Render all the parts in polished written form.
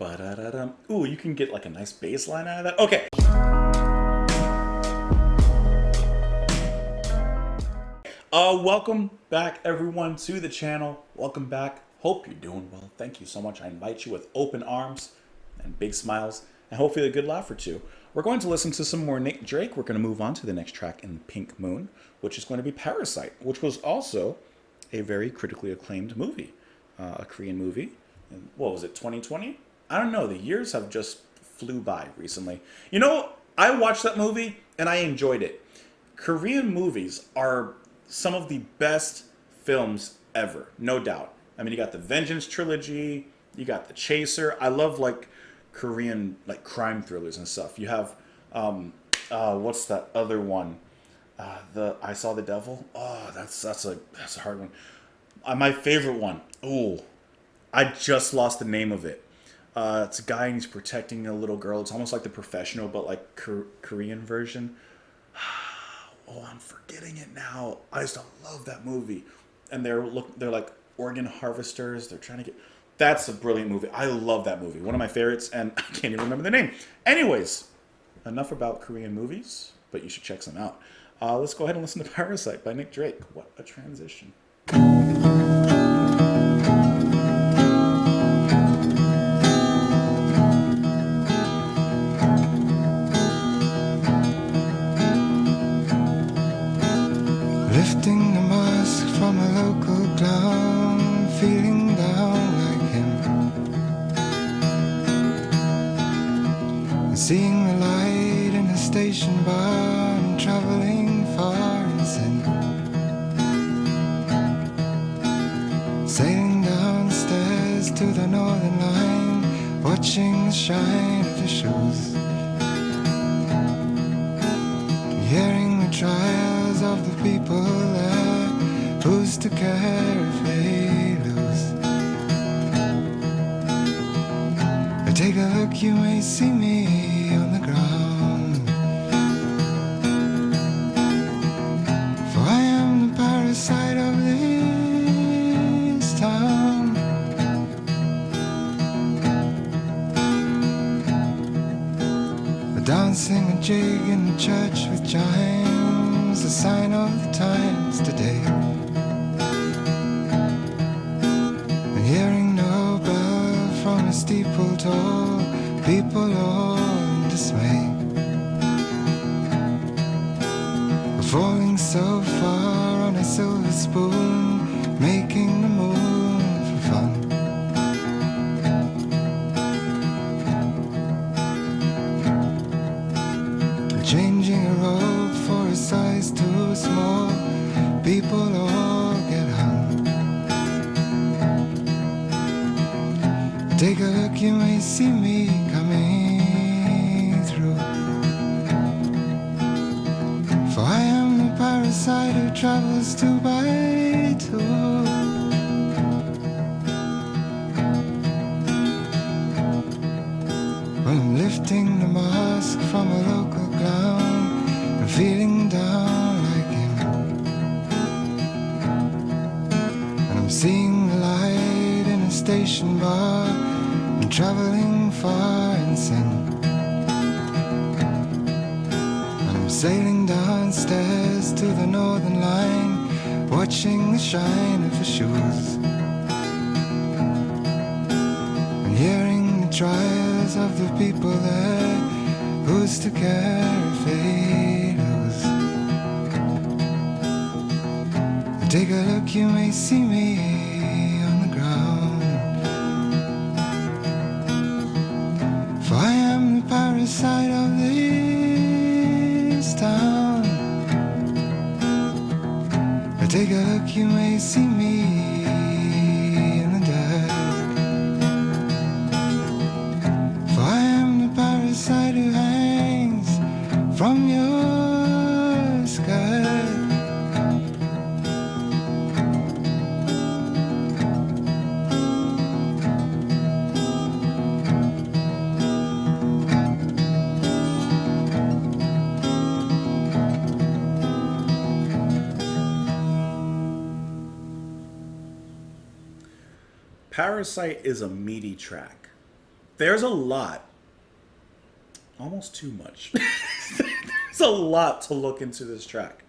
Ba-da-da-dum. Ooh, you can get like a nice bass line out of that. Okay. Welcome back everyone to the channel. Welcome back. Hope you're doing well. Thank you so much. I invite you with open arms and big smiles and hopefully a good laugh or two. We're going to listen to some more Nick Drake. We're going to move on to the next track in Pink Moon, which is going to be Parasite, which was also a very critically acclaimed movie, a Korean movie. And what was it, 2020? I don't know. The years have just flew by recently. You know, I watched that movie and I enjoyed it. Korean movies are some of the best films ever, no doubt. I mean, you got the Vengeance trilogy, you got The Chaser. I love like Korean like crime thrillers and stuff. You have what's that other one? The I Saw the Devil. Oh, that's a hard one. My favorite one. Oh, I just lost the name of it. It's a guy and he's protecting a little girl. It's almost like The Professional, but like Korean version. Oh, I'm forgetting it now. I used to love that movie. And they're like organ harvesters. They're trying to get. That's a brilliant movie. I love that movie. One of my favorites, and I can't even remember the name. Anyways, enough about Korean movies, but you should check some out. Let's go ahead and listen to Parasite by Nick Drake. What a transition. Lifting the mask from a local clown, feeling down like him. Seeing the light in a station bar and traveling far in sin. Sailing downstairs to the northern line, watching the shine of the shoes. Hearing the trials of the people there, who's to care if they lose? Take a look, you may see me on the ground, for I am the parasite of this town. A dancing a jig in the church with chimes, a sign of the times today. And hearing no bell from a steeple tall, people all in dismay. Falling so far on a silver spoon, making the moon for fun. Changing a robe for a size too small, people all get hung. Take a look, you may see me coming through, for I am the parasite who travels two by two. When I'm lifting the mask from a local clown and feeling down like him, and I'm seeing the light in a station bar and traveling far in sin, and I'm sailing downstairs to the northern line, watching the shine of the shoes, and hearing the trials of the people there, who's to care if they lose? Take a look, you may see me on the ground, for I am the parasite of this town. Take a look, you may see me in the dark, for I am the parasite who hangs from your skirt. Parasite is a meaty track. There's a lot, almost too much. There's a lot to look into this track.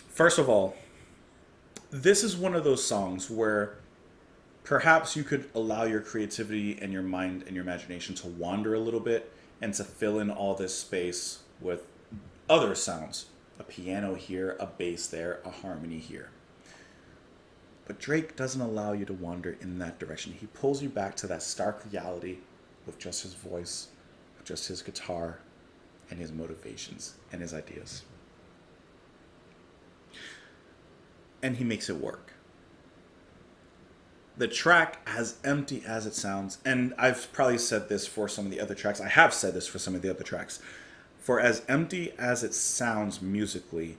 First of all, this is one of those songs where perhaps you could allow your creativity and your mind and your imagination to wander a little bit and to fill in all this space with other sounds. A piano here, a bass there, a harmony here. But Drake doesn't allow you to wander in that direction. He pulls you back to that stark reality with just his voice, with just his guitar, and his motivations and his ideas. And he makes it work. The track, as empty as it sounds, and I've probably said this for some of the other tracks, I have said this for some of the other tracks, for as empty as it sounds musically,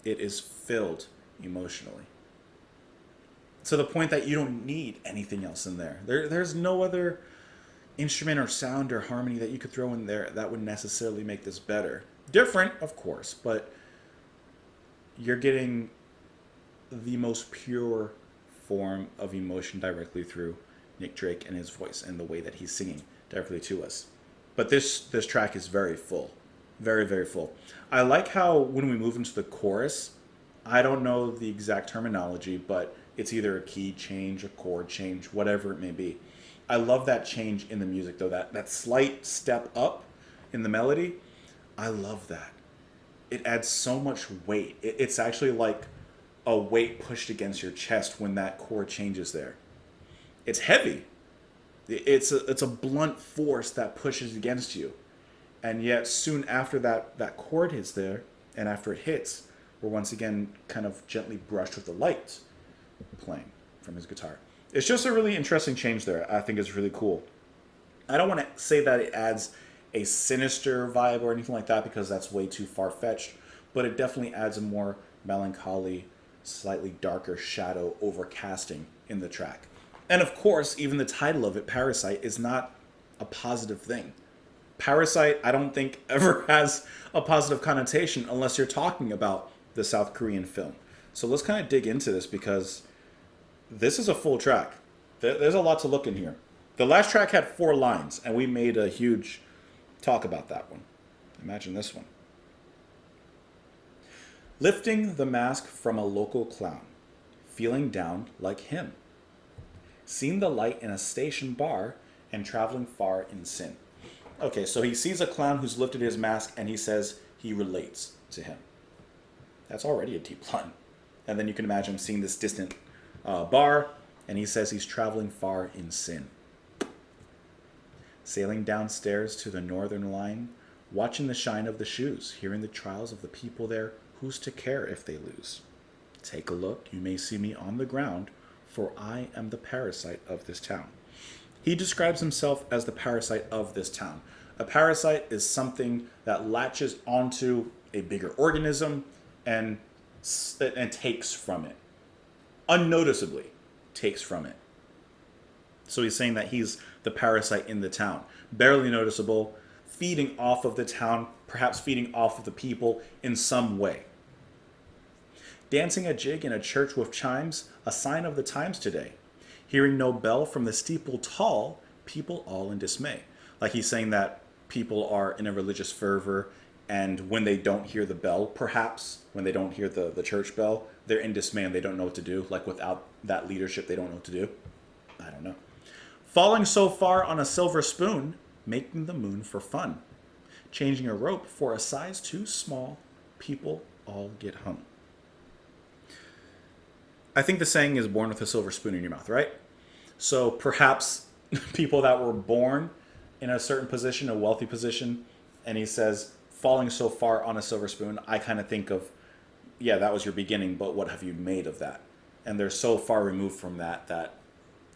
it is filled emotionally. To the point that you don't need anything else in there. There's no other instrument or sound or harmony that you could throw in there that would necessarily make this better. Different, of course, but you're getting the most pure form of emotion directly through Nick Drake and his voice and the way that he's singing directly to us. But this track is very full. Very, very full. I like how when we move into the chorus, I don't know the exact terminology, but it's either a key change, a chord change, whatever it may be. I love that change in the music, though. That slight step up in the melody, I love that. It adds so much weight. It's actually like a weight pushed against your chest when that chord changes there. It's heavy. It's a blunt force that pushes against you. And yet soon after that chord hits there, and after it hits, we're once again kind of gently brushed with the light playing from his guitar. It's just a really interesting change there. I think it's really cool. I don't want to say that it adds a sinister vibe or anything like that because that's way too far-fetched, but it definitely adds a more melancholy, slightly darker shadow overcasting in the track. And of course, even the title of it, Parasite, is not a positive thing. Parasite, I don't think, ever has a positive connotation unless you're talking about the South Korean film. So let's kind of dig into this because this is a full track. There's a lot to look in here. The last track had 4 lines, and we made a huge talk about that one. Imagine this one. Lifting the mask from a local clown, feeling down like him. Seen the light in a station bar and traveling far in sin. Okay, so he sees a clown who's lifted his mask and he says he relates to him. That's already a deep line. And then you can imagine him seeing this distant bar and he says he's traveling far in sin. Sailing downstairs to the northern line, watching the shine of the shoes, hearing the trials of the people there, who's to care if they lose? Take a look, you may see me on the ground, for I am the parasite of this town. He describes himself as the parasite of this town. A parasite is something that latches onto a bigger organism and takes from it. Unnoticeably takes from it. So he's saying that he's the parasite in the town. Barely noticeable, feeding off of the town, perhaps feeding off of the people in some way. Dancing a jig in a church with chimes, a sign of the times today. Hearing no bell from the steeple tall, people all in dismay. Like he's saying that people are in a religious fervor, and when they don't hear the bell, perhaps, when they don't hear the church bell, they're in dismay and they don't know what to do. Like without that leadership, they don't know what to do. I don't know. Falling so far on a silver spoon, making the moon for fun. Changing a rope for a size too small, people all get hung. I think the saying is born with a silver spoon in your mouth, right? So perhaps people that were born in a certain position, a wealthy position, and he says, falling so far on a silver spoon, I kind of think of, yeah, that was your beginning, but what have you made of that? And they're so far removed from that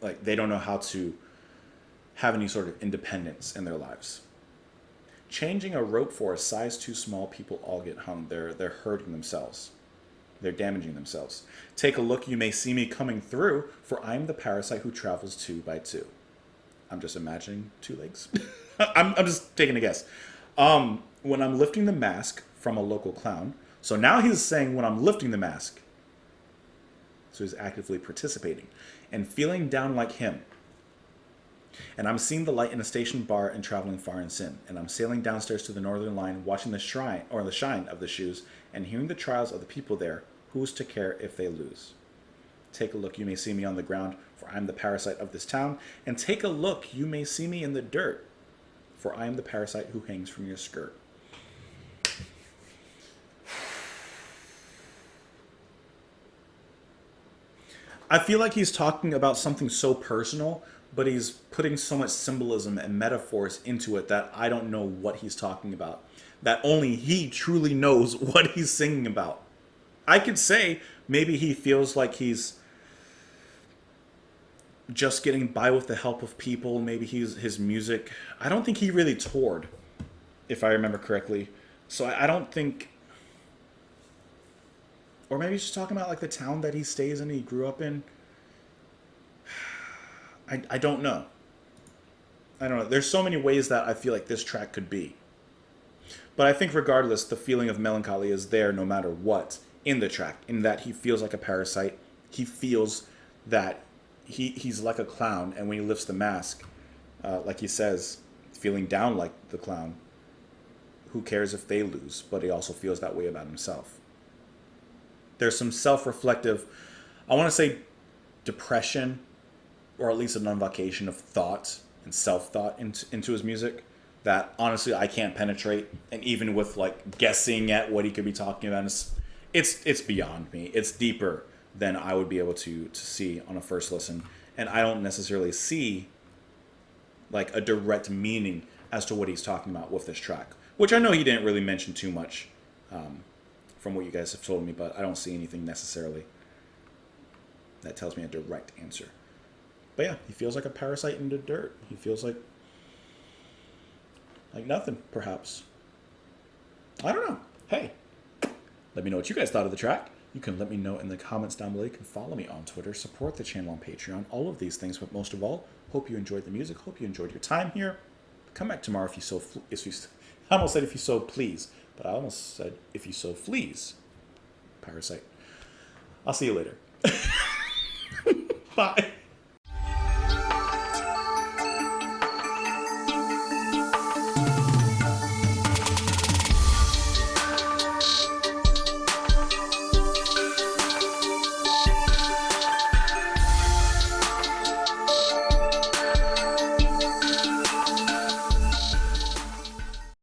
like they don't know how to have any sort of independence in their lives. Changing a rope for a size too small, people all get hung. They're hurting themselves. They're damaging themselves. Take a look, you may see me coming through, for I'm the parasite who travels 2 by 2. I'm just imagining 2 legs. I'm just taking a guess. When I'm lifting the mask from a local clown. So now he's saying when I'm lifting the mask. So he's actively participating. And feeling down like him. And I'm seeing the light in a station bar and traveling far in sin. And I'm sailing downstairs to the northern line, watching the shrine or the shine of the shoes, and hearing the trials of the people there. Who's to care if they lose? Take a look, you may see me on the ground, for I am the parasite of this town. And take a look, you may see me in the dirt, for I am the parasite who hangs from your skirt. I feel like he's talking about something so personal, but he's putting so much symbolism and metaphors into it that I don't know what he's talking about. That only he truly knows what he's singing about. I could say maybe he feels like he's just getting by with the help of people. Maybe his music. I don't think he really toured, if I remember correctly. So I don't think. Or maybe he's just talking about like the town that he stays in, he grew up in. I don't know. I don't know. There's so many ways that I feel like this track could be. But I think regardless, the feeling of melancholy is there no matter what in the track. In that he feels like a parasite. He feels that he's like a clown. And when he lifts the mask, like he says, feeling down like the clown, who cares if they lose? But he also feels that way about himself. There's some self-reflective, I want to say depression, or at least an invocation of thought and self-thought into his music that honestly I can't penetrate. And even with like guessing at what he could be talking about, it's beyond me. It's deeper than I would be able to see on a first listen. And I don't necessarily see like a direct meaning as to what he's talking about with this track, which I know he didn't really mention too much. From what you guys have told me, but I don't see anything necessarily that tells me a direct answer. But yeah, he feels like a parasite in the dirt. He feels like nothing, perhaps. I don't know. Hey, let me know what you guys thought of the track. You can let me know in the comments down below. You can follow me on Twitter, support the channel on Patreon, all of these things. But most of all, hope you enjoyed the music. Hope you enjoyed your time here. Come back tomorrow if you so. I almost said if you so please. But I almost said, if you so fleas, Parasite. I'll see you later. Bye.